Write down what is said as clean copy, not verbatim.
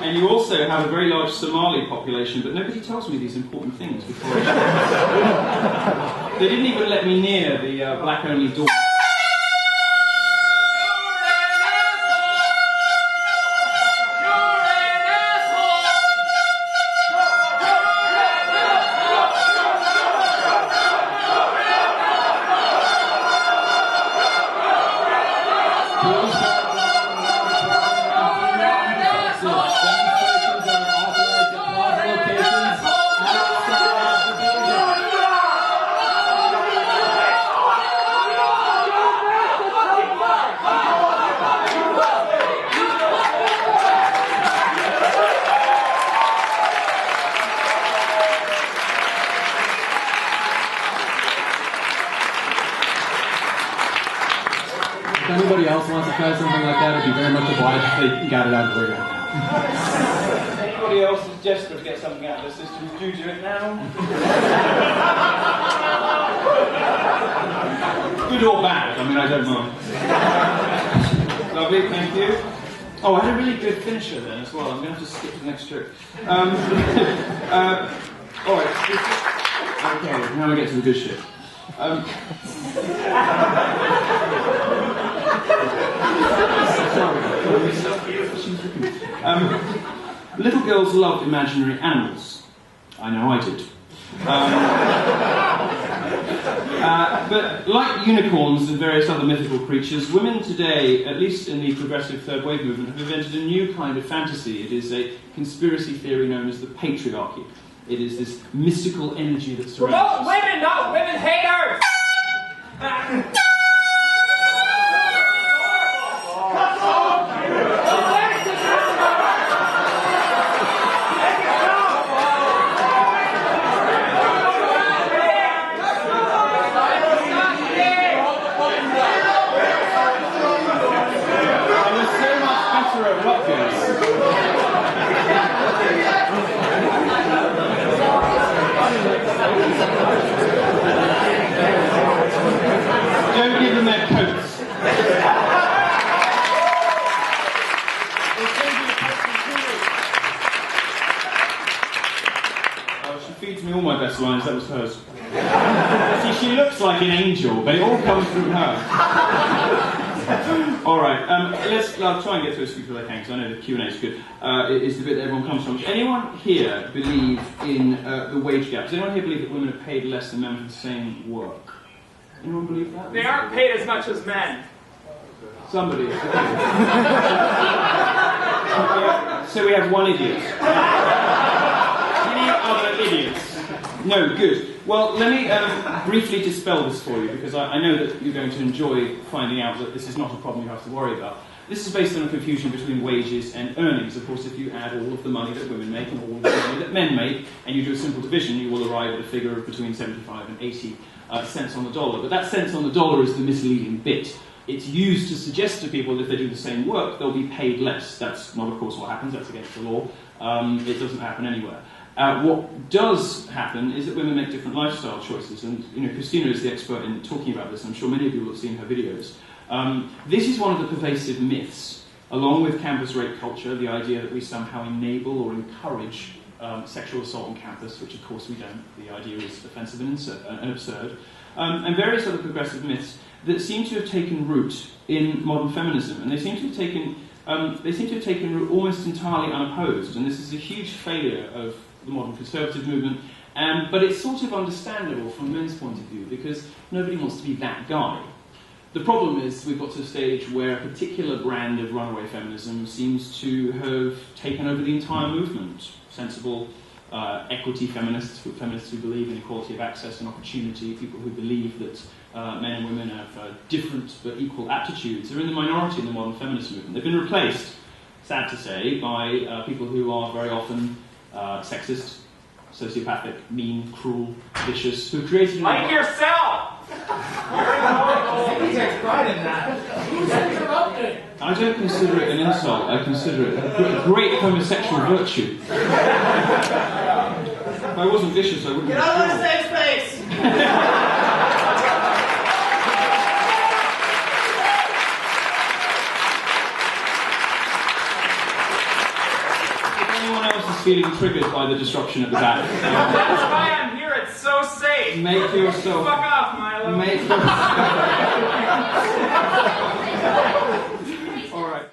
And you also have a very large Somali population, but nobody tells me these important things before I show. They didn't even let me near the black-only door. If anybody else wants to try something like that, I'd be very much obliged if they got it out of the way right now. Anybody else is desperate to get something out of the system, do it now. Good or bad, I mean, I don't mind. Lovely, thank you. Oh, I had a really good finisher then as well. I'm going to have to skip to the next trick. Alright. Okay, now we get to the good shit. Little girls loved imaginary animals. I know I did. But like unicorns and various other mythical creatures, women today, at least in the progressive third wave movement, have invented a new kind of fantasy. It is a conspiracy theory known as the patriarchy. It is this mystical energy that surrounds us. Promote women, not women haters! Don't give them their coats. Oh, she feeds me all my best lines, that was hers. See, she looks like an angel, but it all comes from her. Alright, I'll try and get through as quickly as I can, because I know the Q&A is good. It's the bit that everyone comes from. Does anyone here believe in the wage gap? Does anyone here believe that women are paid less than men for the same work? Anyone believe that? They aren't paid as much as men. Somebody. So we have one idiot. Any other idiots? No, good. Well, let me briefly dispel this for you, because I know that you're going to enjoy finding out that this is not a problem you have to worry about. This is based on a confusion between wages and earnings. Of course, if you add all of the money that women make and all of the money that men make, and you do a simple division, you will arrive at a figure of between 75 and 80 cents on the dollar. But that cents on the dollar is the misleading bit. It's used to suggest to people that if they do the same work, they'll be paid less. That's not, of course, what happens. That's against the law. It doesn't happen anywhere. What does happen is that women make different lifestyle choices, and Christina is the expert in talking about this, and I'm sure many of you will have seen her videos. This is one of the pervasive myths, along with campus rape culture, the idea that we somehow enable or encourage sexual assault on campus, which of course we don't. The idea is offensive and absurd, and various other progressive myths that seem to have taken root in modern feminism, and they seem to have taken root almost entirely unopposed, and this is a huge failure of the modern conservative movement, but it's sort of understandable from men's point of view, because nobody wants to be that guy. The problem is we've got to a stage where a particular brand of runaway feminism seems to have taken over the entire movement. Sensible, equity feminists who believe in equality of access and opportunity, people who believe that men and women have different but equal aptitudes, are in the minority in the modern feminist movement. They've been replaced, sad to say, by people who are very often sexist, sociopathic, mean, cruel, vicious, who created... Like yourself! He takes pride in that. I don't consider it an insult, I consider it a great homosexual virtue. If I wasn't vicious, I wouldn't Get be out of cruel. the safe space! anyone else is feeling triggered by the disruption at the back, That's why I'm here. It's so safe. make yourself... Fuck off, Milo. Make yourself...